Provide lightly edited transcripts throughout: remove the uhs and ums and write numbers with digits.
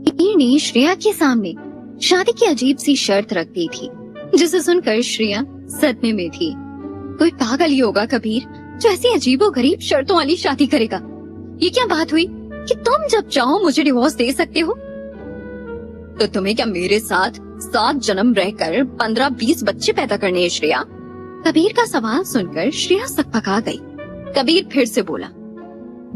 कबीर ने श्रेया के सामने शादी की अजीब सी शर्त रख दी थी, जिसे सुनकर श्रेया सदमे में थी। कोई पागल ही होगा कबीर जो ऐसी अजीबोगरीब शर्तों वाली शादी करेगा। ये क्या बात हुई कि तुम जब चाहो मुझे डिवोर्स दे सकते हो? तो तुम्हें क्या मेरे साथ 7 जन्म रहकर 15-20 बच्चे पैदा करने हैं श्रेया? कबीर का सवाल सुनकर श्रेया सकपका गई। कबीर फिर से बोला,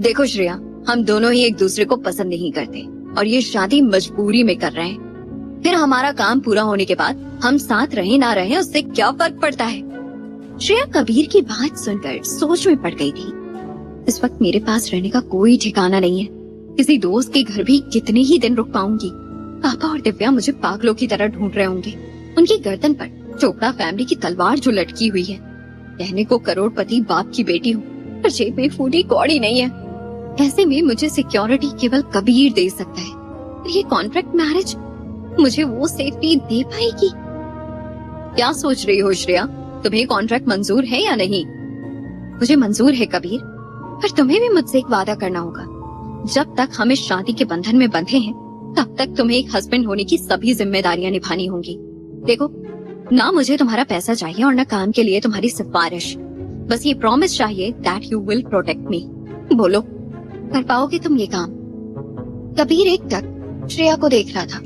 देखो श्रेया, हम दोनों ही एक दूसरे को पसंद नहीं करते और ये शादी मजबूरी में कर रहे हैं। फिर हमारा काम पूरा होने के बाद हम साथ रहे ना रहे उससे क्या फर्क पड़ता है? श्रेया कबीर की बात सुनकर सोच में पड़ गई थी। इस वक्त मेरे पास रहने का कोई ठिकाना नहीं है। किसी दोस्त के घर भी कितने ही दिन रुक पाऊंगी। पापा और दिव्या मुझे पागलों की तरह ढूंढ रहे होंगे। उनकी गर्दन पर चोपड़ा फैमिली की तलवार जो लटकी हुई है। कहने को करोड़पति बाप की बेटी हूँ, पर जेब में फूटी कौड़ी नहीं है। ऐसे में मुझे सिक्योरिटी केवल कबीर दे सकता है। और ये कॉन्ट्रैक्ट मैरिज मुझे वो सेफ्टी दे पाएगी? क्या सोच रही हो श्रेया? तुम्हें कॉन्ट्रैक्ट मंजूर है या नहीं? मुझे मंजूर है कबीर, पर तुम्हें भी मुझसे एक वादा करना होगा। जब तक हम इस शादी के बंधन में बंधे हैं, तब तक तुम्हें एक हस्बैंड होने की सभी जिम्मेदारियां निभानी होंगी। देखो, ना मुझे तुम्हारा पैसा चाहिए और ना काम के लिए तुम्हारी सिफारिश। बस ये प्रॉमिस चाहिए that you will protect me. बोलो, कर पाओगे तुम ये काम? कबीर एक टक श्रेया को देख रहा था।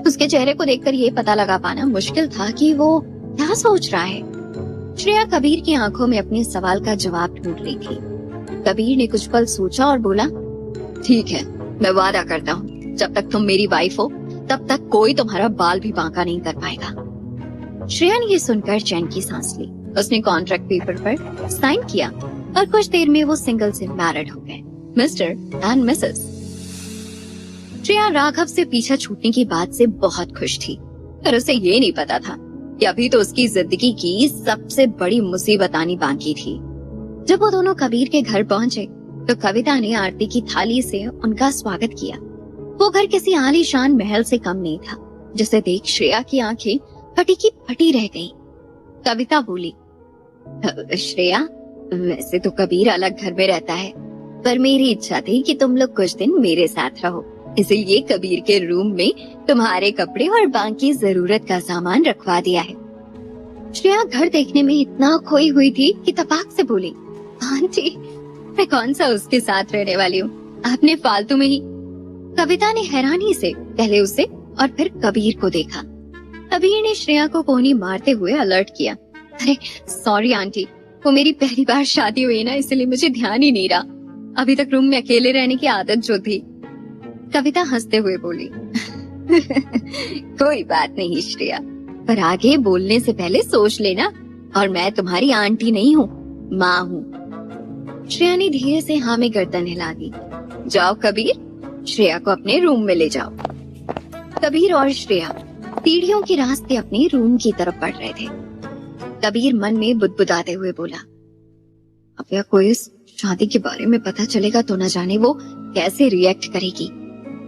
उसके चेहरे को देखकर ये पता लगा पाना मुश्किल था कि वो क्या सोच रहा है। श्रेया कबीर की आंखों में अपने सवाल का जवाब ढूंढ रही थी। कबीर ने कुछ पल सोचा और बोला, ठीक है, मैं वादा करता हूँ जब तक तुम मेरी वाइफ हो तब तक कोई तुम्हारा बाल भी बांका नहीं कर पाएगा। श्रेया ने ये सुनकर चैन की सांस ली। उसने कॉन्ट्रैक्ट पेपर पर साइन किया और कुछ देर में वो सिंगल से मैरिड हो गए, mister and Mrs. Shreya Raghav से पीछा छूटने की बात से बहुत खुश थी, पर उसे ये नहीं पता था कि अभी तो उसकी जिंदगी की सबसे बड़ी मुसीबत आनी बाकी थी। जब वो दोनों कबीर के घर पहुंचे तो कविता ने आरती की थाली से उनका स्वागत किया। वो घर किसी आलीशान महल से कम नहीं था, जिसे देख श्रेया की आंखें फटी की फटी रह गईं। कविता बोली, श्रेया, वैसे तो कबीर अलग घर में रहता है, पर मेरी इच्छा थी कि तुम लोग कुछ दिन मेरे साथ रहो, इसलिए कबीर के रूम में तुम्हारे कपड़े और बाकी जरूरत का सामान रखवा दिया है। श्रेया घर देखने में इतना खोई हुई थी कि तपाक से बोली, आंटी, मैं कौन सा उसके साथ रहने वाली हूँ, आपने फालतू में ही। कविता ने हैरानी से पहले उसे और फिर कबीर को देखा। कबीर ने श्रेया को कोहनी मारते हुए अलर्ट किया, अरे सॉरी आंटी, वो मेरी पहली बार शादी हुई ना, इसलिए मुझे ध्यान ही नहीं रहा। अभी तक रूम में अकेले रहने की आदत जो थी। कविता हंसते हुए बोली, कोई बात नहीं श्रेया, पर आगे बोलने से पहले सोच लेना, और मैं तुम्हारी आंटी नहीं हूँ, माँ हूँ। श्रेया ने धीरे से हाँ में गर्दन हिला दी। जाओ कबीर, श्रेया को अपने रूम में ले जाओ। कबीर और श्रेया सीढ़ियों के रास्ते अपने रूम की तरफ बढ़ रहे थे। कबीर मन में बुदबुदाते हुए बोला, अब या कोई इस शादी के बारे में पता चलेगा तो न जाने वो कैसे रिएक्ट करेगी।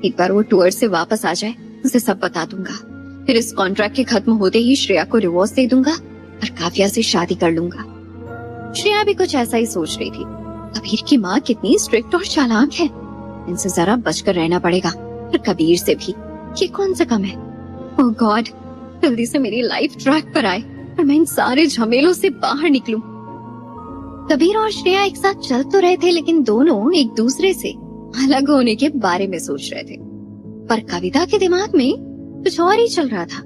एक बार वो टूर से वापस आ जाए, उसे सब बता दूंगा। फिर इस कॉन्ट्रैक्ट के खत्म होते ही श्रेया को डिवोर्स दे दूंगा और काव्या से शादी कर लूंगा। श्रेया भी कुछ ऐसा ही सोच रही थी। कबीर की माँ कितनी स्ट्रिक्ट और चालाक है, इनसे जरा बचकर रहना पड़ेगा। और कबीर से भी, ये कौन सा कम है। ओह गॉड, जल्दी से मेरी लाइफ ट्रैक पर आए और मैं इन सारे झमेलों से बाहर निकलूं। कबीर और श्रेया एक साथ चल तो रहे थे, लेकिन दोनों एक दूसरे से अलग होने के बारे में सोच रहे थे। पर कविता के दिमाग में कुछ और ही चल रहा था।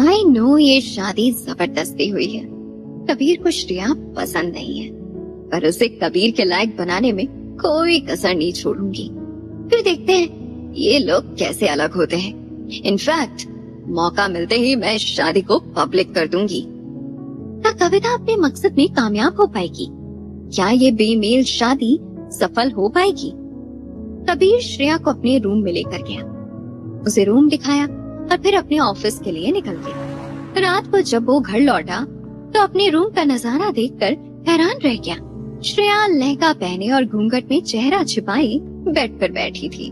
आई नो ये शादी जबरदस्ती हुई है, कबीर को श्रेया पसंद नहीं है, पर उसे कबीर के लायक बनाने में कोई कसर नहीं छोड़ूंगी। फिर देखते हैं ये लोग कैसे अलग होते हैं। इनफैक्ट मौका मिलते ही मैं शादी को पब्लिक कर दूंगी। क्या कविता अपने मकसद में कामयाब हो पाएगी? क्या ये बेमेल शादी सफल हो पाएगी? कबीर श्रेया को अपने रूम में लेकर गया, उसे रूम दिखाया और फिर अपने ऑफिस के लिए निकल गया। रात को जब वो घर लौटा तो अपने रूम का नजारा देखकर हैरान रह गया। श्रेया लहंगा पहने और घूंघट में चेहरा छिपाए बेड पर बैठी थी।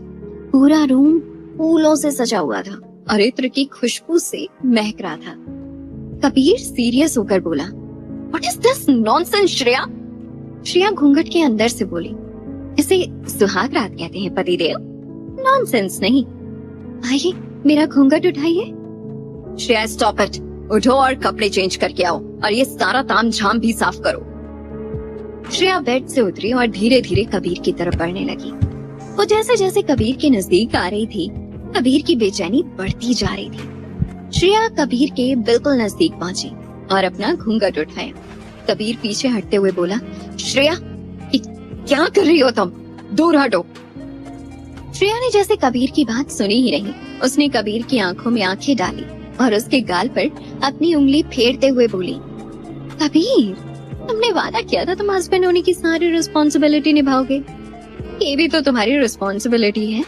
पूरा रूम फूलों से सजा हुआ था और इत्र की खुशबू से महक रहा था। कबीर सीरियस होकर बोला, what is this nonsense Shreya? Shreya घूंघट के अंदर से बोली, इसे सुहाग रात कहते हैं पतिदेव। नॉनसेंस नहीं। आइए, मेरा घूंघट उठाइए। श्रेया स्टॉप इट, उठो और कपड़े चेंज करके आओ और ये सारा ताम झाम भी साफ करो। श्रेया बेड से उतरी और धीरे धीरे कबीर की तरफ बढ़ने लगी। वो जैसे जैसे कबीर के नजदीक आ रही थी, कबीर की बेचैनी बढ़ती जा रही थी। श्रेया कबीर के बिल्कुल नजदीक पहुंची और अपना घूंघट उठाया। कबीर पीछे हटते हुए बोला, श्रेया क्या कर रही हो तुम, दूर हटो। श्रेया ने जैसे कबीर की बात सुनी ही नहीं, उसने कबीर की आंखों में आंखें डाली और उसके गाल पर अपनी उंगली फेरते हुए बोली, कबीर, तुमने वादा किया था तुम हस्बैंड होने की सारी रिस्पॉन्सिबिलिटी निभाओगे, ये भी तो तुम्हारी रिस्पॉन्सिबिलिटी है।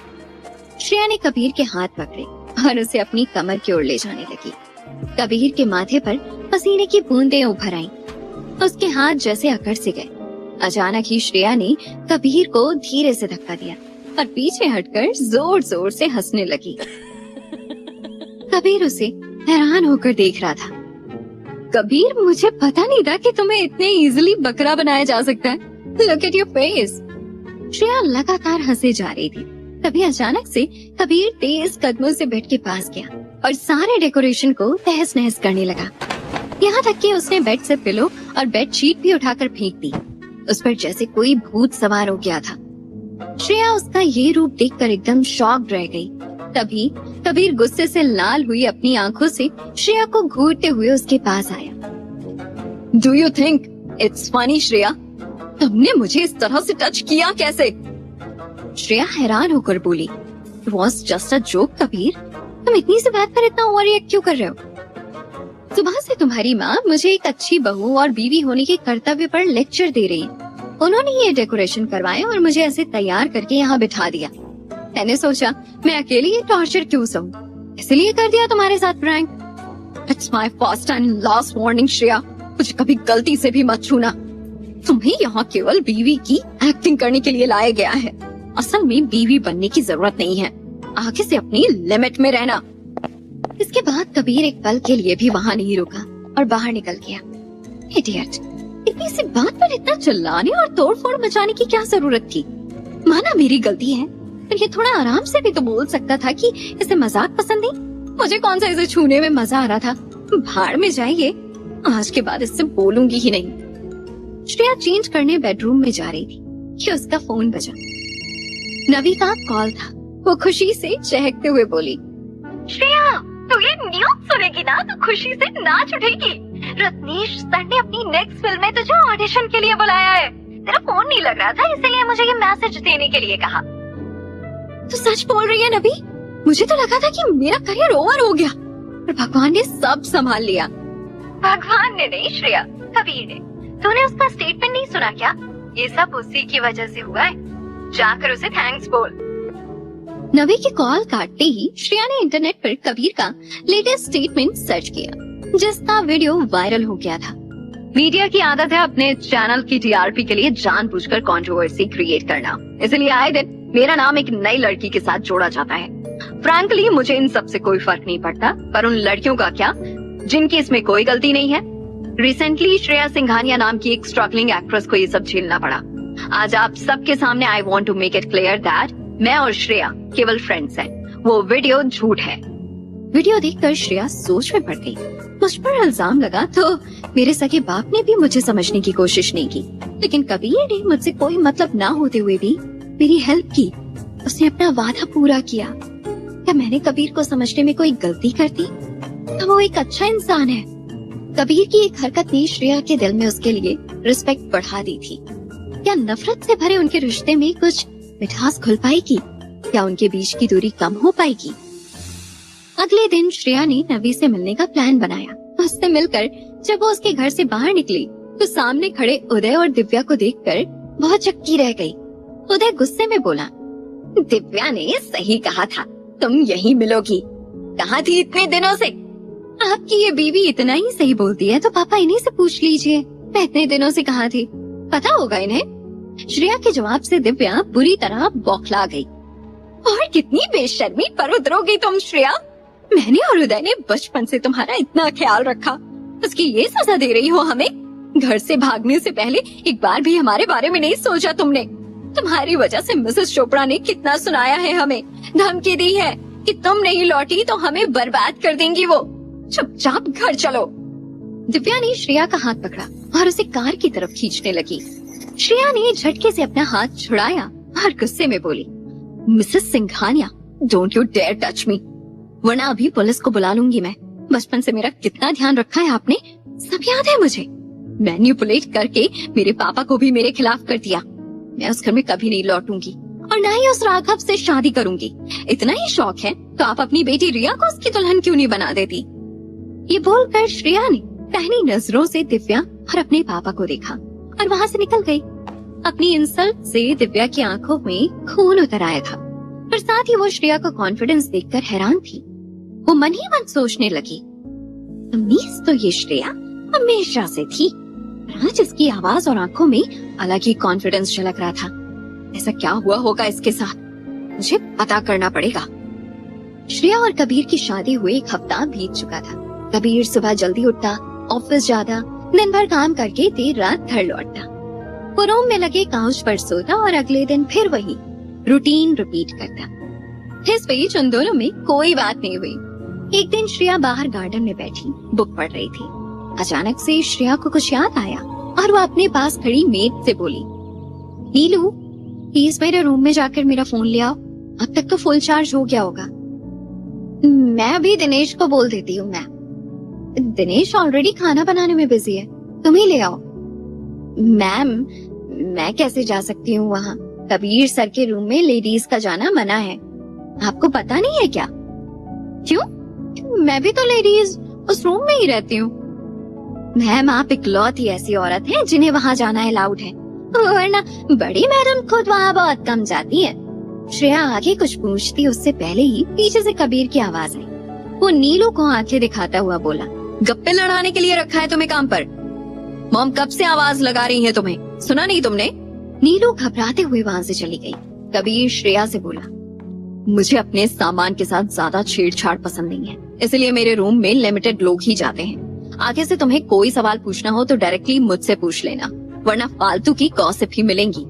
श्रेया ने कबीर के हाथ पकड़े और उसे अपनी कमर की ओर ले जाने लगी। कबीर के माथे पर पसीने की बूंदें उभर आईं। उसके हाथ जैसे अकड़ से गए। अचानक ही श्रेया ने कबीर को धीरे से धक्का दिया और पीछे हटकर जोर जोर से हंसने लगी। कबीर उसे हैरान होकर देख रहा था। कबीर, मुझे पता नहीं था कि तुम्हें इतने इजीली बकरा बनाया जा सकता है। Look at your face. Shreya लगातार हंसे जा रही थी। तभी अचानक से कबीर तेज कदमों से बेड के पास गया और सारे डेकोरेशन को तहस नहस करने लगा। यहाँ तक कि उसने बेड से पिलो और बेडशीट भी उठाकर फेंक दी। उस पर जैसे कोई भूत सवार हो गया था। श्रेया उसका ये रूप देखकर एकदम शॉक्ड रह गई। तभी कबीर गुस्से से लाल हुई अपनी आंखों से श्रेया को घूरते हुए उसके पास आया। Do you think it's funny Shreya? तुमने मुझे इस तरह से टच किया कैसे? श्रेया हैरान होकर बोली, it was just a joke Kabir, तुम इतनी सी बात पर इतना ओवर रिएक्ट क्यों कर रहे हो? सुबह से तुम्हारी माँ मुझे एक अच्छी बहू और बीवी होने के कर्तव्य पर लेक्चर दे रही है। उन्होंने ये डेकोरेशन करवाए और मुझे ऐसे तैयार करके यहाँ बिठा दिया। मैंने सोचा मैं अकेली ये टॉर्चर क्यों सहूं, इसलिए कर दिया तुम्हारे साथ prank. It's my first and last warning Shreya, मुझे कभी गलती से भी मत छूना। तुम्हें यहाँ केवल बीवी की एक्टिंग करने के लिए लाया गया है। असल में बीवी बनने की जरूरत नहीं है। आगे से अपनी लिमिट में रहना। इसके बाद कबीर एक पल के लिए भी वहाँ नहीं रुका और बाहर निकल गया। इडियट, इतनी सी बात पर इतना चिल्लाने और तोड़फोड़ मचाने की क्या जरूरत थी? माना मेरी गलती है, पर ये थोड़ा आराम से भी तो बोल सकता था कि इसे मजाक पसंद नहीं। मुझे कौन सा इसे छूने में मजा आ रहा था। भाड़ में जाइए, आज के बाद इससे बोलूंगी ही नहीं। श्रेया चेंज करने बेडरूम में जा रही थी कि उसका फोन बजा। नवी का कॉल था। वो खुशी से चहकते हुए बोली, श्रेया, तू ये न्यूज़ सुनेगी ना तो खुशी से नाच उठेगी। रत्नेश सर ने अपनी नेक्स्ट फिल्म में तुझे ऑडिशन के लिए बुलाया है। तेरा फोन नहीं लग रहा था, इसलिए मुझे ये मैसेज देने के लिए कहा। तू सच बोल रही है नबी? मुझे तो लगा था कि मेरा करियर ओवर हो गया, पर भगवान ने सब संभाल लिया। भगवान ने नहीं श्रेया, कबीर ने। तूने उसका स्टेटमेंट नहीं सुना क्या? ये सब उसी की वजह से हुआ है। जाकर उसे थैंक्स बोल। नवी की कॉल काटते ही श्रेया ने इंटरनेट पर कबीर का लेटेस्ट स्टेटमेंट सर्च किया, जिसका वीडियो वायरल हो गया था। मीडिया की आदत है अपने चैनल की टीआरपी के लिए जानबूझकर कंट्रोवर्सी क्रिएट करना, इसलिए आए दिन मेरा नाम एक नई लड़की के साथ जोड़ा जाता है। फ्रैंकली मुझे इन सब से कोई फर्क नहीं पड़ता, पर उन लड़कियों का क्या जिनकी इसमें कोई गलती नहीं है। रिसेंटली श्रेया सिंघानिया नाम की एक स्ट्रगलिंग एक्ट्रेस को ये सब झेलना पड़ा। आज आप सबके सामने I want to make it clear that मैं और श्रेया केवल फ्रेंड्स हैं। वो वीडियो झूठ है। वीडियो देखकर श्रेया सोच में पड़ गई। मुझ पर इल्जाम लगा तो मेरे सगे बाप ने भी मुझे समझने की कोशिश नहीं की, लेकिन कबीर ने मुझसे कोई मतलब ना होते हुए भी मेरी हेल्प की। उसने अपना वादा पूरा किया। क्या मैंने कबीर को समझने में कोई गलती कर दी? तो वो एक अच्छा इंसान है। कबीर की एक हरकत ने श्रेया के दिल में उसके लिए रिस्पेक्ट बढ़ा दी थी। क्या नफरत से भरे उनके रिश्ते में कुछ मिठास घुल पाएगी? क्या उनके बीच की दूरी कम हो पाएगी? अगले दिन श्रेया ने नवी से मिलने का प्लान बनाया। उससे मिलकर जब वो उसके घर से बाहर निकली तो सामने खड़े उदय और दिव्या को देखकर बहुत चक्की रह गई। उदय गुस्से में बोला, दिव्या ने सही कहा था, तुम यहीं मिलोगी। कहाँ थी इतने दिनों से? आपकी ये बीवी इतना ही सही बोलती है तो पापा इन्हीं से पूछ लीजिए, मैं इतने दिनों से कहाँ थी, पता होगा इन्हें। श्रेया के जवाब से दिव्या बुरी तरह बौखला गई। और कितनी बेशर्मी पर उतरोगी तुम श्रेया। मैंने और उदय ने बचपन से तुम्हारा इतना ख्याल रखा, उसकी ये सजा दे रही हो हमें? घर से भागने से पहले एक बार भी हमारे बारे में नहीं सोचा तुमने। तुम्हारी वजह से मिसेस चोपड़ा ने कितना सुनाया है हमें, धमकी दी है कि तुम नहीं लौटी तो हमें बर्बाद कर देंगी वो। चुपचाप घर चलो। दिव्या ने श्रेया का हाथ पकड़ा और उसे कार की तरफ खींचने लगी। श्रेया ने झटके से अपना हाथ छुड़ाया और गुस्से में बोली, Mrs Singhania, don't you dare touch me, वरना अभी पुलिस को बुला लूंगी मैं। बचपन से मेरा कितना ध्यान रखा है आपने, सब याद है मुझे। मैनिपुलेट करके मेरे पापा को भी मेरे खिलाफ कर दिया। मैं उस घर में कभी नहीं लौटूंगी और ना ही उस राघव से शादी करूंगी। इतना ही शौक है तो आप अपनी बेटी रिया को उसकी दुल्हन क्यों नहीं बना देती। ये बोलकर श्रेया ने पहली नजरों से दिव्या और अपने पापा को देखा और वहाँ से निकल गई। अपनी इंसल्ट से दिव्या की आंखों में खून उतर आया था, पर साथ ही वो श्रेया का कॉन्फिडेंस देखकर हैरान थी। वो मन ही मन सोचने लगी, तमीज तो ये श्रेया हमेशा से थी, पर आज इसकी आवाज और आंखों में अलग ही कॉन्फिडेंस झलक रहा था। ऐसा क्या हुआ होगा इसके साथ, मुझे पता करना पड़ेगा। श्रेया और कबीर की शादी हुए 1 हफ्ता बीत चुका था। कबीर सुबह जल्दी उठता, ऑफिस जाता, दिन भर काम करके देर रात घर लौटता। वो रूम में लगे काउच पर सोता और अगले दिन फिर वही रूटीन रिपीट करता। इस बीच उन दोनों में कोई बात नहीं हुई। एक दिन श्रेया बाहर गार्डन में बैठी बुक पढ़ रही थी। अचानक से श्रेया को कुछ याद आया और वो अपने पास खड़ी मेड से बोली, नीलू प्लीज मेरे रूम में जाकर मेरा फोन ले आओ, अब तक तो फुल चार्ज हो गया होगा। मैं अभी दिनेश को बोल देती हूँ। मैं दिनेश ऑलरेडी खाना बनाने में बिजी है, तुम ही ले आओ। मैम मैं कैसे जा सकती हूँ वहाँ, कबीर सर के रूम में लेडीज का जाना मना है, आपको पता नहीं है क्या? क्यों? मैं भी तो लेडीज उस रूम में ही रहती हूँ। मैम आप इकलौती ऐसी औरत हैं जिन्हें वहाँ जाना अलाउड है, वरना बड़ी मैडम खुद वहाँ बहुत कम जाती है। श्रेया आगे कुछ पूछती उससे पहले ही पीछे से कबीर की आवाज आई। वो नीलू को आंखें दिखाता हुआ बोला, गप्पे लड़ाने के लिए रखा है तुम्हें काम पर? मॉम कब से आवाज लगा रही है तुम्हें, सुना नहीं तुमने? नीलू घबराते हुए वहाँ से चली गई। कबीर श्रेया से बोला, मुझे अपने सामान के साथ ज्यादा छेड़छाड़ पसंद नहीं है, इसलिए मेरे रूम में लिमिटेड लोग ही जाते हैं। आगे से तुम्हें कोई सवाल पूछना हो तो डायरेक्टली मुझसे पूछ लेना, वरना फालतू की गॉसिप ही मिलेंगी।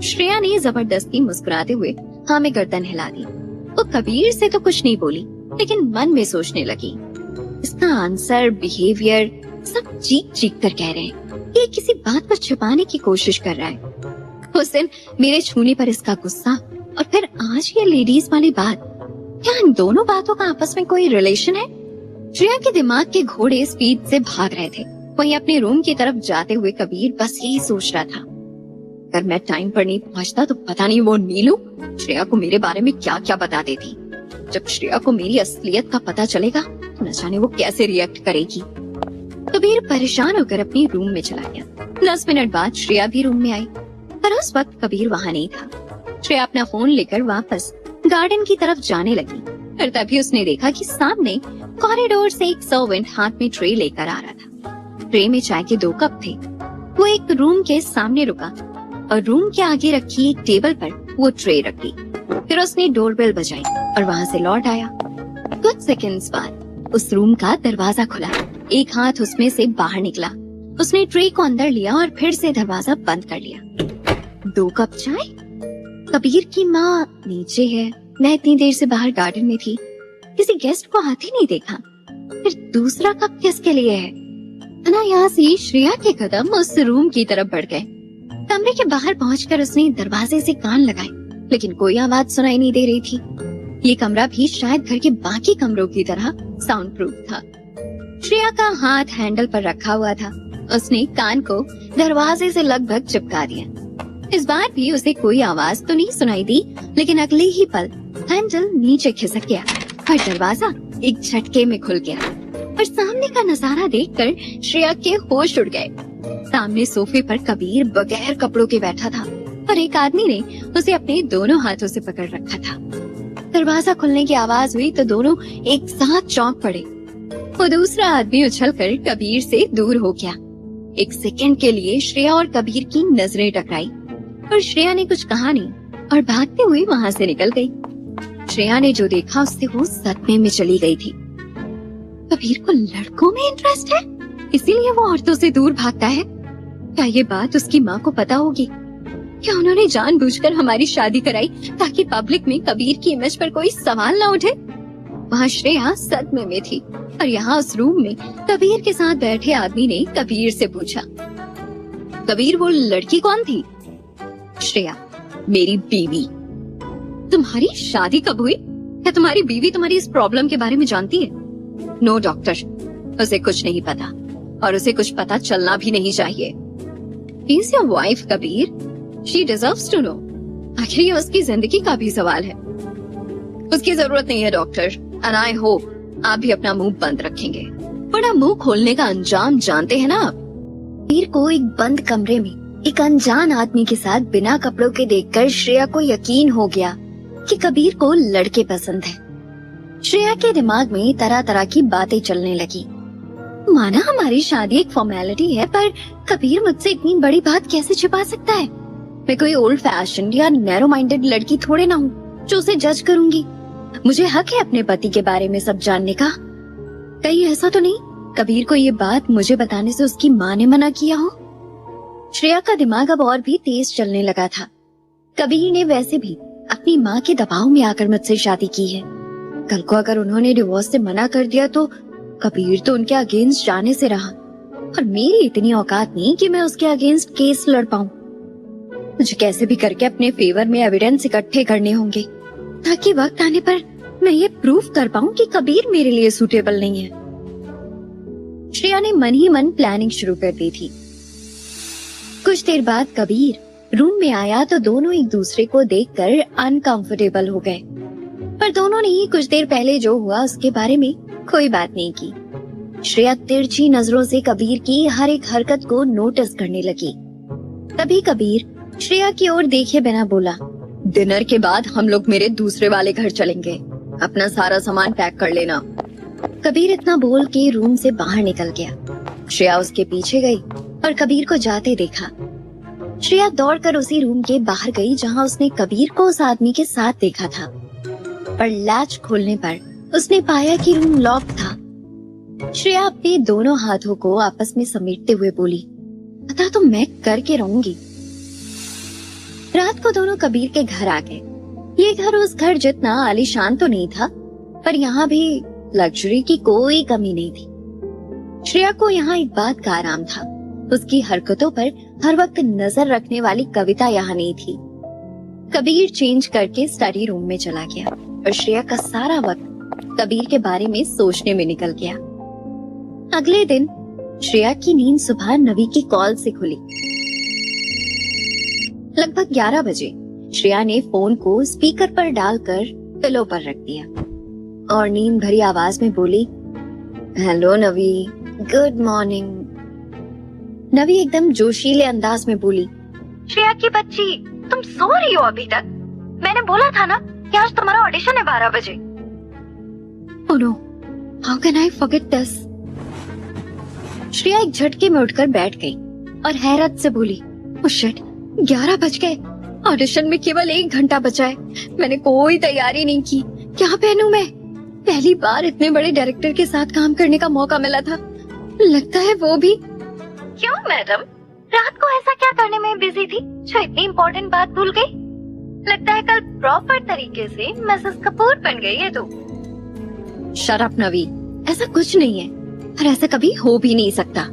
श्रेया ने जबरदस्ती मुस्कुराते हुए हाँ में गर्दन हिला दी। वो कबीर से तो कुछ नहीं बोली, लेकिन मन में सोचने लगी, इसका आंसर, बिहेवियर सब चीख चीख कर कह रहे हैं ये किसी बात को छुपाने की कोशिश कर रहा है। उस दिन मेरे छूने पर इसका गुस्सा और फिर आज ये लेडीज वाली बात, क्या इन दोनों बातों का आपस में कोई रिलेशन है? श्रेया के दिमाग के घोड़े स्पीड से भाग रहे थे। वहीं अपने रूम की तरफ जाते हुए कबीर बस यही सोच रहा था, अगर मैं टाइम पर नहीं पहुंचता तो पता नहीं वो नीलू श्रेया को मेरे बारे में क्या क्या बता देती। जब श्रेया को मेरी असलियत का पता चलेगा तो न जाने वो कैसे रिएक्ट करेगी। कबीर परेशान होकर अपने रूम में चला गया। 10 मिनट बाद श्रेया भी रूम में आई, पर उस वक्त कबीर वहाँ नहीं था। श्रेया अपना फोन लेकर वापस गार्डन की तरफ जाने लगी, पर तभी उसने देखा कि सामने कॉरिडोर से एक सर्वेंट हाथ में ट्रे लेकर आ रहा था। ट्रे में चाय के 2 कप थे। वो एक रूम के सामने रुका और रूम के आगे रखी एक टेबल पर वो ट्रे रख दी। फिर उसने डोरबेल बजाई और वहाँ से लौट आया। कुछ सेकंड्स बाद उस रूम का दरवाजा खुला, एक हाथ उसमें से बाहर निकला। उसने ट्रे को अंदर लिया और फिर से दरवाजा बंद कर लिया। 2 कप चाय? कबीर की माँ नीचे है, मैं इतनी देर से बाहर गार्डन में थी, किसी गेस्ट को आते नहीं देखा, फिर दूसरा कप किसके लिए है? अनायास ही श्रेया के कदम उस रूम की तरफ बढ़ गए। कमरे के बाहर पहुंचकर उसने दरवाजे से कान लगाए, लेकिन कोई आवाज सुनाई नहीं दे रही थी। ये कमरा भी शायद घर के बाकी कमरों की तरह साउंड प्रूफ था। श्रेया का हाथ हैंडल पर रखा हुआ था। उसने कान को दरवाजे से लगभग चिपका दिया। इस बार भी उसे कोई आवाज तो नहीं सुनाई दी, लेकिन अगले ही पल हैंडल नीचे खिसक गया और दरवाजा एक झटके में खुल गया और सामने का नजारा देखकर श्रेया के होश उड़ गए। सामने सोफे पर कबीर बगैर कपड़ों के बैठा था और एक आदमी ने उसे अपने दोनों हाथों से पकड़ रखा था। दरवाजा खुलने की आवाज हुई तो दोनों एक साथ चौंक पड़े। वो दूसरा आदमी उछलकर कबीर से दूर हो गया। एक सेकंड के लिए श्रेया और कबीर की नजरें टकराई और श्रेया ने कुछ कहा नहीं और भागते हुए वहाँ से निकल गई। श्रेया ने जो देखा उससे वो सदमे में चली गई थी। कबीर को लड़कों में इंटरेस्ट है, इसीलिए वो औरतों से दूर भागता है। क्या ये बात उसकी माँ को पता होगी? क्या उन्होंने जानबूझकर हमारी शादी कराई ताकि पब्लिक में कबीर की इमेज पर कोई सवाल न उठे? वहाँ श्रेया सदमे में थी और यहाँ उस रूम में कबीर के साथ बैठे आदमी ने कबीर से पूछा, कबीर वो लड़की कौन थी? श्रेया, मेरी बीवी। तुम्हारी शादी कब हुई? क्या तुम्हारी बीवी तुम्हारी इस प्रॉब्लम के बारे में जानती है? नो डॉक्टर, उसे कुछ नहीं पता और उसे कुछ पता चलना भी नहीं चाहिए। Is your wife Kabir? She deserves to know. आखिर ये उसकी जिंदगी का भी सवाल है। उसकी जरूरत नहीं है डॉक्टर, and I hope आप भी अपना मुंह बंद रखेंगे, वरना मुंह खोलने का अंजाम जानते हैं ना आप। कबीर को एक बंद कमरे में एक अनजान आदमी के साथ बिना कपड़ों के देखकर श्रेया को यकीन हो गया कि कबीर को लड़के पसंद है। श्रेया के दिमाग में तरह तरह की बातें चलने लगी। माना हमारी शादी एक फॉर्मेलिटी है, पर कबीर मुझसे इतनी बड़ी बात कैसे छिपा सकता है? मैं कोई ओल्ड फैशन या नैरो माइंडेड लड़की थोड़े ना हूँ जो उसे जज करूंगी। मुझे हक है अपने पति के बारे में सब जानने का। कहीं ऐसा तो नहीं कबीर को ये बात मुझे बताने से उसकी माँ ने मना किया हो? श्रेया का दिमाग अब और भी तेज चलने लगा था। कबीर ने वैसे भी अपनी माँ के दबाव में आकर मुझसे शादी की है। कल को अगर उन्होंने डिवोर्स से मना कर दिया तो कबीर तो उनके अगेंस्ट जाने से रहा, और मेरी इतनी औकात नहीं कि मैं उसके अगेंस्ट केस लड़ पाऊं। मुझे कैसे भी करके अपने फेवर में एविडेंस इकट्ठे करने होंगे ताकि वक्त आने पर मैं ये प्रूफ कर पाऊं कि कबीर मेरे लिए सूटेबल नहीं है। श्रेया ने मन ही मन प्लानिंग शुरू कर दी थी। कुछ देर बाद कबीर रूम में आया तो दोनों एक दूसरे को देखकर अनकंफर्टेबल हो गए, पर दोनों ने ही कुछ देर पहले जो हुआ उसके बारे में कोई बात नहीं की। श्रेया तिरछी नजरों से कबीर की हर एक हरकत को नोटिस करने लगी। तभी कबीर श्रेया की ओर देखे बिना बोला, डिनर के बाद हम लोग मेरे दूसरे वाले घर चलेंगे, अपना सारा सामान पैक कर लेना। कबीर इतना बोल के रूम से बाहर निकल गया। श्रेया उसके पीछे गई और कबीर को जाते देखा। श्रेया दौड़कर उसी रूम के बाहर गई जहां उसने कबीर को उस आदमी के साथ देखा था, पर लैच खोलने पर उसने पाया कि रूम लॉक था। श्रेया अपने दोनों हाथों को आपस में समेटते हुए बोली, पता तो मैं करके रहूंगी। रात को दोनों कबीर के घर आ गए। ये घर उस घर जितना आलीशान तो नहीं था, पर यहाँ भी लग्जरी की कोई कमी नहीं थी। श्रेया को यहाँ एक बात का आराम था, उसकी हरकतों पर हर वक्त नजर रखने वाली कविता यहाँ नहीं थी। कबीर चेंज करके स्टडी रूम में चला गया और श्रेया का सारा वक्त कबीर के बारे में सोचने में निकल गया। अगले दिन श्रेया की नींद सुबह नवी की कॉल से खुली। लगभग 11 बजे श्रेया ने फोन को स्पीकर पर डालकर पिलो पर रख दिया और नींद भरी आवाज में बोली, हेलो नवी, गुड मॉर्निंग। नवी एकदम जोशीले अंदाज में बोली, श्रेया की बच्ची, तुम सो रही हो अभी तक? मैंने बोला था ना कि आज तुम्हारा ऑडिशन है 12 बजे। Oh no, how can I forget this? Shreya एक झटके में उठकर बैठ गई और हैरत से बोली, ओह शिट, 11 बज गए। ऑडिशन में केवल 1 घंटा बचा है। मैंने कोई तैयारी नहीं की। क्या पहनूं मैं? पहली बार इतने बड़े डायरेक्टर के साथ काम करने का मौका मिला था। लगता है वो भी। क्यों मैडम, रात को ऐसा क्या करने में बिजी थी जो इतनी इम्पोर्टेंट बात भूल गई? लगता है कल प्रॉपर तरीके से मिसेस कपूर बन गई है तू। शट अप नवी, ऐसा कुछ नहीं है और ऐसा कभी हो भी नहीं सकता।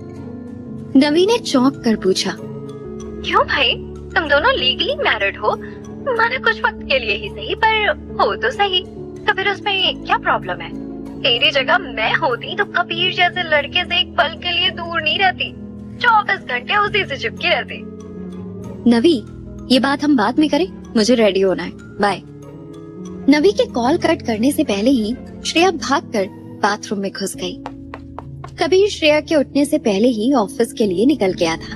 नवी ने चौंक कर पूछा, क्यों भाई, तुम दोनों लीगली मैरिड हो, माना कुछ वक्त के लिए ही सही, पर हो तो सही, तो फिर उसमें क्या प्रॉब्लम है? तेरी जगह मैं होती तो कबीर जैसे लड़के से एक पल के लिए दूर नहीं रहती, 24 घंटे उसी से चिपकी रहती। नवी, ये बात हम बाद में करें, मुझे रेडी होना है, बाय। नवी के कॉल कट करने से पहले ही श्रेया भागकर बाथरूम में घुस गई। कबीर श्रेया के उठने से पहले ही ऑफिस के लिए निकल गया था।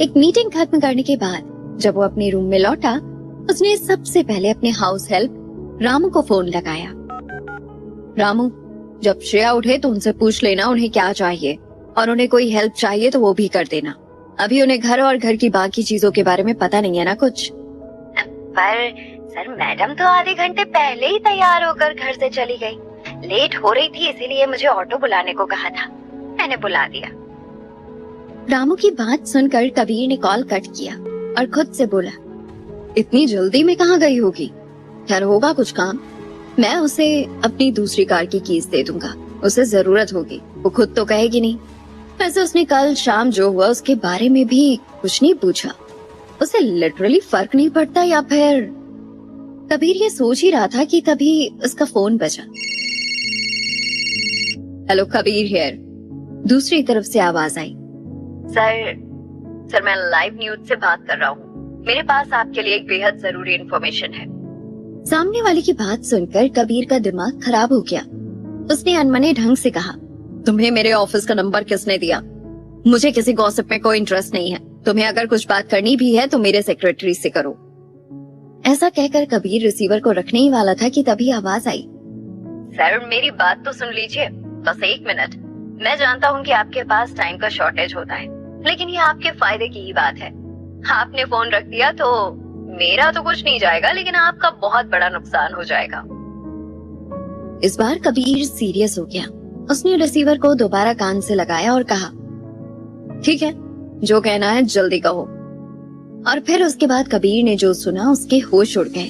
एक मीटिंग खत्म करने के बाद जब वो अपने रूम में लौटा, उसने सबसे पहले अपने हाउस हेल्प रामू को फोन लगाया। रामू, जब श्रेया उठे तो उनसे पूछ लेना उन्हें क्या चाहिए, और उन्हें कोई हेल्प चाहिए तो वो भी कर देना। अभी उन्हें घर और घर की बाकी चीजों के बारे में पता नहीं है ना कुछ। पर सर, मैडम तो आधे घंटे पहले ही तैयार होकर घर से चली गई। लेट हो रही थी इसीलिए मुझे ऑटो बुलाने को कहा था, मैंने बुला दिया। रामू की बात सुनकर कबीर ने कॉल कट किया और खुद से बोला, इतनी जल्दी में कहाँ गई होगी? खैर होगा कुछ काम, मैं उसे अपनी दूसरी कार की कीज दे दूंगा, उसे जरूरत होगी, वो खुद तो कहेगी नहीं। वैसे उसने कल शाम जो हुआ उसके बारे में भी कुछ नहीं पूछा, उसे लिटरली फर्क नहीं पड़ता या फिर। कबीर ये सोच ही रहा था कि तभी उसका फोन बजा। हेलो कबीर हियर, दूसरी तरफ से आवाज आई। सर मैं लाइव न्यूज से बात कर रहा हूँ, मेरे पास आपके लिए एक बेहद जरूरी इंफॉर्मेशन है। सामने वाले की बात सुनकर कबीर का दिमाग खराब हो गया। उसने अनमने ढंग से कहा, तुम्हें मेरे ऑफिस का नंबर किसने दिया? मुझे किसी गॉसिप में कोई इंटरेस्ट नहीं है, तुम्हें अगर कुछ बात करनी भी है तो मेरे सेक्रेटरी से करो। ऐसा कहकर कबीर रिसीवर को रखने ही वाला था कि तभी आवाज आई। सर मेरी बात तो सुन लीजिए, बस 1 मिनट। मैं जानता हूँ कि आपके पास टाइम का शॉर्टेज होता है, लेकिन ये आपके फायदे की ही बात है। आपने फोन रख दिया तो मेरा तो कुछ नहीं जाएगा, लेकिन आपका बहुत बड़ा नुकसान हो जाएगा। इस बार कबीर सीरियस हो गया। उसने रिसीवर को दोबारा कान से लगाया और कहा, ठीक है, जो कहना है जल्दी कहो। और फिर उसके बाद कबीर ने जो सुना उसके होश उड़ गए।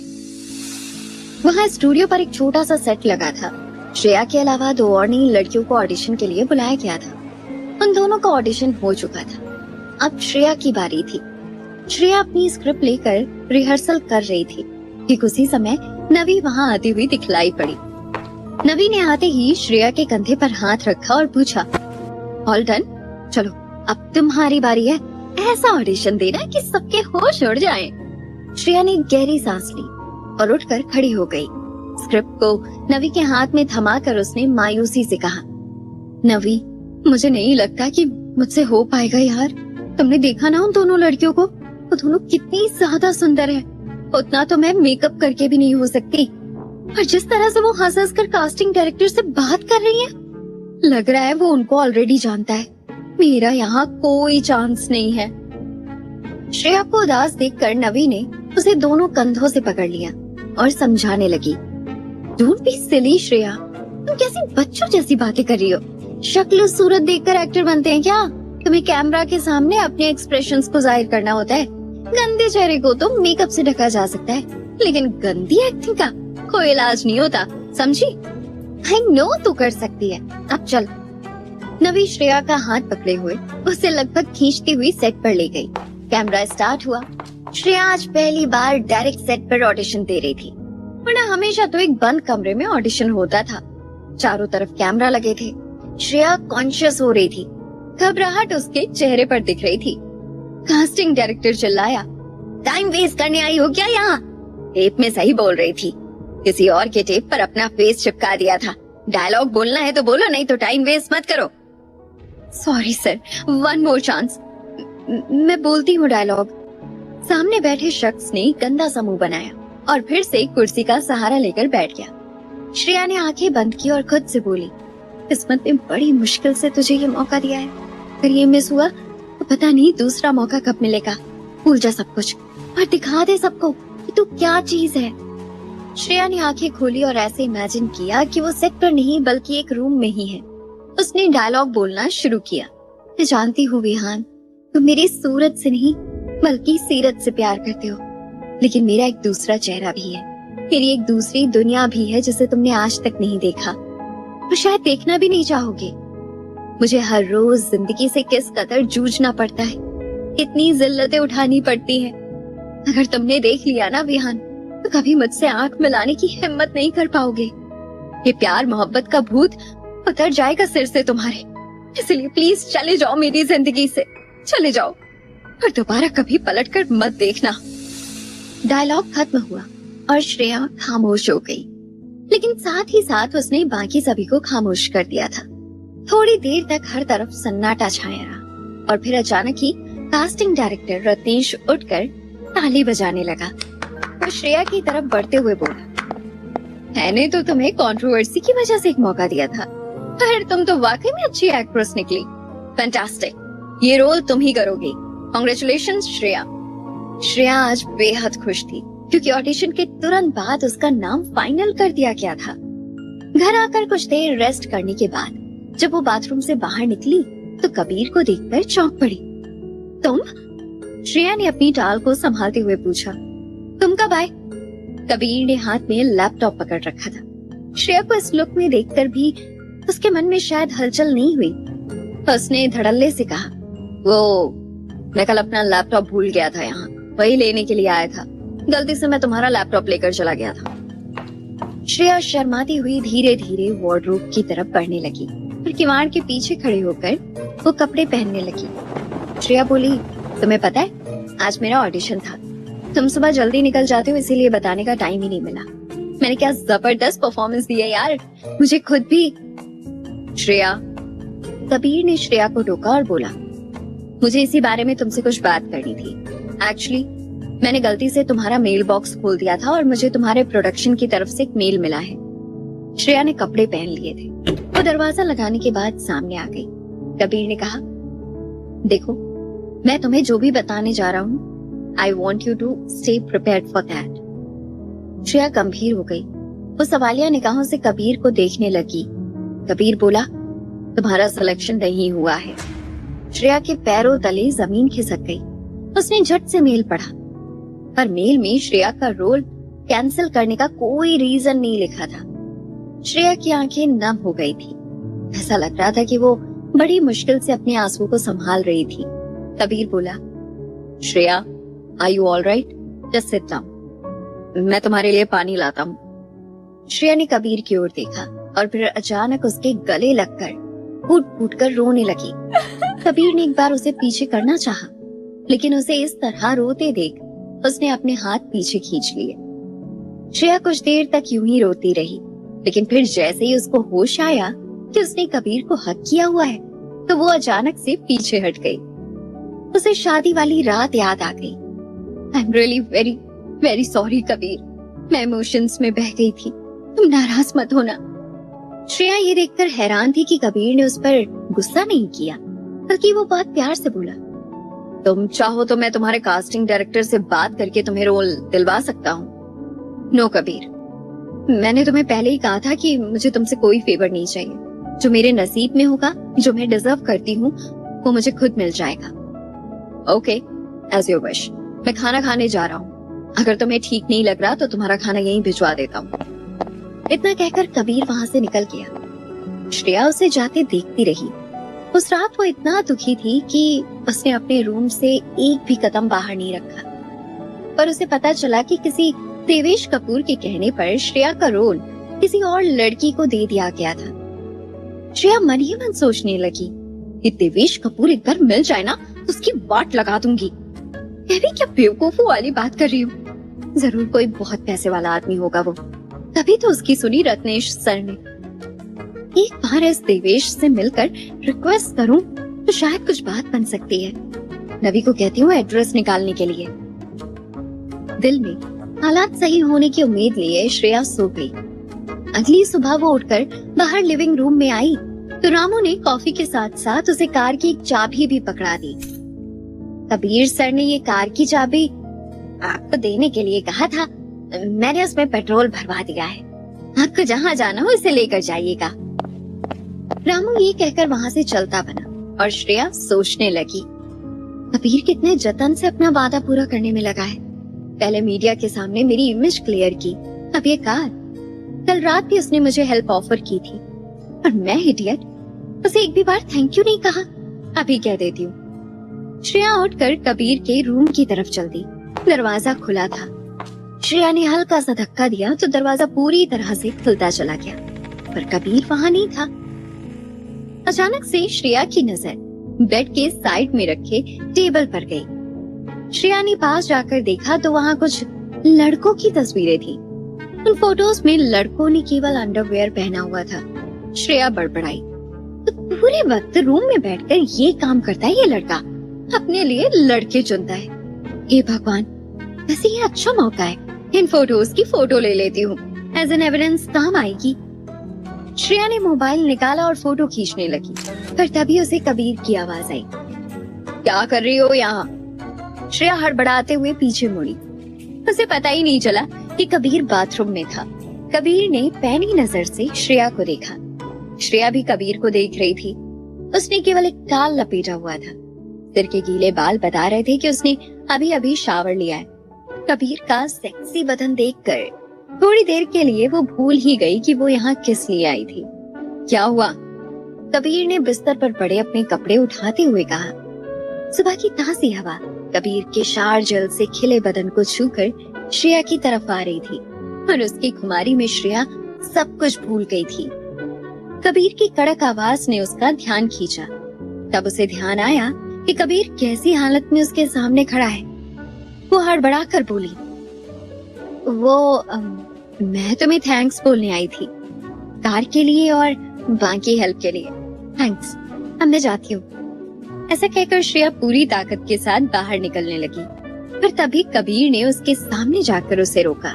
वहाँ स्टूडियो पर एक छोटा सा सेट लगा था। श्रेया के अलावा 2 और नई लड़कियों को ऑडिशन के लिए बुलाया गया था। उन दोनों का ऑडिशन हो चुका था। अब श्रेया की बारी थी। श्रेया अपनी स्क्रिप्ट लेकर रिहर्सल कर रही थी। ठीक उसी समय नवी वहाँ आती हुई दिखलाई पड़ी। नवी ने आते ही श्रेया के कंधे पर हाथ रखा और पूछा, ऑल डन, चलो अब तुम्हारी बारी है। ऐसा ऑडिशन देना कि सबके होश उड़ जाएं। श्रेया ने गहरी सांस ली और उठकर खड़ी हो गई। स्क्रिप्ट को नवी के हाथ में थमाकर उसने मायूसी से कहा, नवी, मुझे नहीं लगता कि मुझसे हो पाएगा यार। तुमने देखा ना उन दोनों लड़कियों को, वो दोनों कितनी ज्यादा सुंदर है। उतना तो मैं मेकअप करके भी नहीं हो सकती। और जिस तरह से वो हंस हंस कर कास्टिंग डायरेक्टर से बात कर रही है, लग रहा है वो उनको ऑलरेडी जानता है। मेरा यहाँ कोई चांस नहीं है। श्रेया को उदास देखकर नवी ने उसे दोनों कंधों से पकड़ लिया और समझाने लगी, डोंट बी सिली श्रेया, तुम कैसी बच्चों जैसी बातें कर रही हो। शक्ल सूरत देखकर एक्टर बनते हैं क्या? तुम्हें कैमरा के सामने अपने एक्सप्रेशंस को जाहिर करना होता है। गंदे चेहरे को तो मेकअप से ढका जा सकता है, लेकिन गंदी एक्टिंग का कोई इलाज नहीं होता, समझी? आई नो तू कर सकती है, अब चल। नवी श्रेया का हाथ पकड़े हुए उसे लगभग खींचती हुई सेट पर ले गई। कैमरा स्टार्ट हुआ। श्रेया आज पहली बार डायरेक्ट सेट पर ऑडिशन दे रही थी, वरना हमेशा तो एक बंद कमरे में ऑडिशन होता था। चारों तरफ कैमरा लगे थे। श्रेया कॉन्शियस हो रही थी। घबराहट उसके चेहरे पर दिख रही थी। कास्टिंग डायरेक्टर चिल्लाया, टाइम वेस्ट करने आई हो क्या यहाँ? टेप में सही बोल रही थी, किसी और के टेप पर अपना फेस चिपका दिया था। डायलॉग बोलना है तो बोलो, नहीं तो टाइम वेस्ट मत करो। Sorry sir, 1 more chance. मैं बोलती हूँ डायलॉग। सामने बैठे शख्स ने गंदा सा मुंह बनाया और फिर से कुर्सी का सहारा लेकर बैठ गया। श्रेया ने आंखें बंद की और खुद से बोली, किस्मत ने बड़ी मुश्किल से तुझे ये मौका दिया है। अगर ये मिस हुआ तो पता नहीं दूसरा मौका कब मिलेगा। भूल जा सब कुछ और दिखा दे सबको कि तू क्या चीज है। श्रेया ने आंखें खोली और ऐसे इमेजिन किया कि वो सेट पर नहीं बल्कि एक रूम में ही है। उसने डायलॉग बोलना शुरू किया, मैं जानती हूँ विहान, तुम मेरी सूरत से नहीं बल्कि सीरत से प्यार करते हो, लेकिन मेरा एक दूसरा चेहरा भी है, मेरी एक दूसरी दुनिया भी है जिसे तुमने आज तक नहीं देखा और शायद देखना भी नहीं चाहोगे। मुझे हर रोज जिंदगी से किस कदर जूझना पड़ता है, कितनी जिल्लतें उठानी पड़ती हैं। अगर तुमने देख लिया ना विहान, तो कभी मुझसे आंख मिलाने की हिम्मत नहीं कर पाओगे। ये प्यार मोहब्बत का भूत उतर जाएगा सिर से तुम्हारे। इसलिए प्लीज चले जाओ मेरी जिंदगी से, चले जाओ और दोबारा कभी पलटकर मत देखना। डायलॉग खत्म हुआ और श्रेया खामोश हो गई, लेकिन साथ ही साथ उसने बाकी सभी को खामोश कर दिया था। थोड़ी देर तक हर तरफ सन्नाटा छाया रहा और फिर अचानक ही कास्टिंग डायरेक्टर रत्नेश उठकर ताली बजाने लगा। वो श्रेया की तरफ बढ़ते हुए बोला, मैंने तो तुम्हें कंट्रोवर्सी की वजह से एक मौका दिया था, पर तुम तो वाकई में अच्छी एक्ट्रेस निकली। फैंटास्टिक, ये रोल तुम ही करोगी। कांग्रेचुलेशंस श्रेया। श्रेया आज बेहद खुश थी क्योंकि ऑडिशन के तुरंत बाद उसका नाम फाइनल कर दिया गया था। घर आकर कुछ देर रेस्ट करने के बाद जब वो बाथरूम से बाहर निकली तो कबीर को देखकर चौंक पड़ी। तुम? श्रेया ने अपनी टाल को संभालते हुए पूछा। तुम कब आए? कबीर ने हाथ में लैपटॉप पकड़ रखा था। श्रेया को इस लुक में देखकर भी उसके मन में शायद हलचल नहीं हुई। उसने धड़ल्ले से कहा, वो मैं कल अपना लैपटॉप भूल गया था यहाँ, वही लेने के लिए आया था। गलती से मैं तुम्हारा लैपटॉप लेकर चला गया था। श्रेया शर्माती हुई धीरे धीरे वार्डरोब की तरफ बढ़ने लगी और किवाड़ के पीछे खड़े होकर वो कपड़े पहनने लगी। श्रेया बोली, तुम्हें पता है आज मेरा ऑडिशन था। तुम सुबह जल्दी निकल जाते हो इसीलिए बताने का टाइम ही नहीं मिला। मैंने क्या जबरदस्त परफॉर्मेंस दी है यार, मुझे खुद भी। श्रेया, कबीर ने श्रेया को टोका और बोला, मुझे इसी बारे में तुमसे कुछ बात करनी थी। एक्चुअली मैंने गलती से तुम्हारा मेल बॉक्स खोल दिया था और मुझे तुम्हारे प्रोडक्शन की तरफ से एक मेल मिला है। श्रेया ने कपड़े पहन लिए थे। वो दरवाजा लगाने के बाद सामने आ गई। कबीर ने कहा, देखो मैं तुम्हें जो भी बताने जा रहा हूँ, I want you to stay prepared for that. Shreya गंभीर हो गई। वो सवालिया निगाहों से कबीर को देखने लगी। कबीर बोला, तुम्हारा सिलेक्शन नहीं हुआ है। श्रेया के पैरों तले जमीन खिसक गई। उसने झट से मेल पढ़ा, पर मेल में श्रेया का रोल कैंसिल करने का कोई रीजन नहीं लिखा था। श्रेया की आंखें नम हो गई थी। ऐसा लग रहा था कि वो बड़ी मुश्किल से अपने आंसू को संभाल रही थी। कबीर बोला, Shreya, are you all right? Just sit down, मैं तुम्हारे लिए पानी लाता हूँ। श्रेया ने कबीर की ओर देखा और फिर अचानक उसके गले लगकर फूट फूट कर रोने लगी। कबीर ने एक बार उसे पीछे करना चाहा, लेकिन उसे इस तरह रोते देख उसने अपने हाथ पीछे खींच लिए। श्रेया कुछ देर तक यूं ही रोती रही, लेकिन फिर जैसे ही उसको होश आया कि उसने कबीर को हक किया हुआ है, तो वो अचानक से पीछे हट गई। उसे शादी वाली रात याद आ गई। I am really very very sorry Kabir, मैं इमोशंस में बह गई थी, तुम नाराज मत होना। श्रेया ये देखकर हैरान थी कि कबीर ने उस पर गुस्सा नहीं किया, बल्कि वो बहुत प्यार से बोला, तुम चाहो तो मैं तुम्हारे कास्टिंग डायरेक्टर से बात करके तुम्हें रोल दिलवा सकता हूँ। नो कबीर, मैंने तुम्हें पहले ही कहा था कि मुझे तुमसे कोई फेवर नहीं चाहिए। जो मेरे नसीब में होगा, जो मैं डिजर्व करती हूँ, वो मुझे खुद मिल जाएगा। Okay, as your wish. मैं खाना खाने जा रहा हूँ, अगर तुम्हें ठीक नहीं लग रहा तो तुम्हारा खाना यहीं भिजवा देता हूँ। इतना कहकर कबीर वहाँ से निकल गया। श्रेया उसे जाते देखती रही। उस रात वो इतना दुखी थी कि उसने अपने रूम से एक भी कदम बाहर नहीं रखा। पर उसे पता चला कि किसी देवेश कपूर के कहने पर श्रेया का रोल किसी और लड़की को दे दिया गया था। श्रेया मन ही मन सोचने लगी, ये देवेश कपूर एक बार मिल जाए ना तो उसकी वाट लगा दूंगी। मैं भी क्या बेवकूफों वाली बात कर रही हूँ। जरूर कोई बहुत पैसे वाला आदमी होगा वो, तभी तो उसकी सुनी रत्नेश सर ने। एक बार इस देवेश से मिलकर रिक्वेस्ट करूं तो शायद कुछ बात बन सकती है। नवी को कहती हूँ एड्रेस निकालने के लिए। दिल में हालात सही होने की उम्मीद लिए श्रेया सो गई। अगली सुबह वो उठकर बाहर लिविंग रूम में आई तो रामू ने कॉफी के साथ साथ उसे कार की एक चाबी भी पकड़ा दी। कबीर सर ने ये कार की चाबी आपको देने के लिए कहा था, मैंने उसमें पेट्रोल भरवा दिया है, आपको जहाँ जाना हो इसे लेकर जाइएगा। रामू ये कहकर वहाँ से चलता बना और श्रेया सोचने लगी, कबीर कितने जतन से अपना वादा पूरा करने में लगा है। पहले मीडिया के सामने मेरी इमेज क्लियर की, अब ये कार। कल रात भी उसने मुझे हेल्प ऑफर की थी और मैं इडियट, उसे एक भी बार थैंक यू नहीं कहा। अभी कह देती हूँ। श्रेया उठकर कबीर के रूम की तरफ चल दी। दरवाजा खुला था। श्रेया ने हल्का सा धक्का दिया तो दरवाजा पूरी तरह से खुलता चला गया, पर कबीर वहाँ नहीं था। अचानक से श्रेया की नजर बेड के साइड में रखे टेबल पर गई। श्रेया ने पास जाकर देखा तो वहाँ कुछ लड़कों की तस्वीरें थी। उन फोटोज में लड़कों ने केवल अंडरवेयर पहना हुआ था। श्रेया बड़बड़ाई, तो पूरे वक्त रूम में बैठकर ये काम करता है ये लड़का, अपने लिए लड़के चुनता है। हे भगवान, वैसे ये अच्छा मौका है, इन फोटोज की फोटो ले लेती हूँ, एज एन एविडेंस काम आएगी। श्रेया ने मोबाइल निकाला और फोटो खींचने लगी, पर तभी उसे कबीर की आवाज आई, क्या कर रही हो यहाँ? श्रेया हड़बड़ाते हुए पीछे मुड़ी। उसे पता ही नहीं चला कि कबीर बाथरूम में था। कबीर ने पैनी नजर से श्रेया को देखा। श्रेया भी कबीर को देख रही थी। उसने केवल एक टाल लपेटा हुआ था। सिर के गीले बाल बता रहे थे कि उसने अभी अभी शावर लिया है। कबीर का सेक्सी बदन देखकर थोड़ी देर के लिए वो भूल ही गई कि वो यहाँ किस लिए आई थी। क्या हुआ? कबीर ने बिस्तर पर पड़े अपने कपड़े उठाते हुए कहा। सुबह की ताजी हवा कबीर के शार जल से खिले बदन को छूकर श्रेया की तरफ आ रही थी और उसकी खुमारी में श्रेया सब कुछ भूल गई थी। कबीर की कड़क आवाज ने उसका ध्यान खींचा। तब उसे ध्यान आया कि कबीर कैसी हालत में उसके सामने खड़ा है। वो हड़बड़ाकर बोली, मैं तुम्हें थैंक्स बोलने आई थी, कार के लिए और बाकी हेल्प के लिए। थैंक्स, अब मैं जाती हूँ। ऐसा कहकर श्रेया पूरी ताकत के साथ बाहर निकलने लगी, पर तभी कबीर ने उसके सामने जाकर उसे रोका।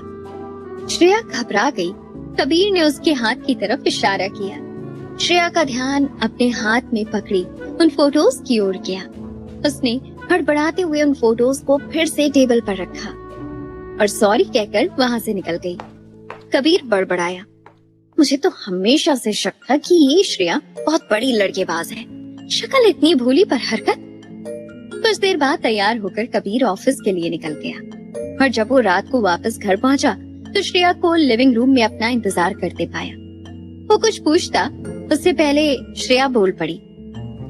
श्रेया घबरा गई। कबीर ने उसके हाथ की तरफ इशारा किया। श्रेया का ध्यान अपने हाथ में पकड़ी उन फोटोज की ओर गया। उसने हड़बड़ाते हुए उन फोटोज को फिर से टेबल पर रखा और सॉरी कहकर वहां से निकल गई। कबीर बड़बड़ाया, मुझे तो हमेशा से शक था कि ये श्रेया बहुत बड़ी लड़केबाज है। शक्ल इतनी भोली पर हरकत। कुछ देर बाद तैयार होकर कबीर ऑफिस के लिए निकल गया और जब वो रात को वापस घर पहुंचा तो श्रेया को लिविंग रूम में अपना इंतजार करते पाया। वो कुछ पूछता उससे पहले श्रेया बोल पड़ी,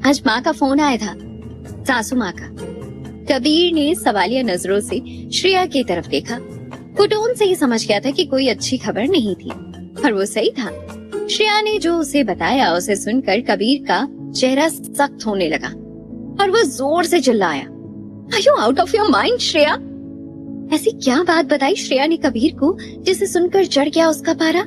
आज माँ का फोन आया था, सासू माँ का। कबीर ने सवालिया नजरों से श्रेया की तरफ देखा। वो टोन से ही समझ गया था कि कोई अच्छी खबर नहीं थी और वो सही था। श्रेया ने जो उसे बताया उसे सुनकर कबीर का चेहरा सख्त होने लगा और वो जोर से चिल्लाया, are you out of your mind Shreya? ऐसी क्या बात बताई श्रेया ने कबीर को जिसे सुनकर चढ़ गया उसका पारा।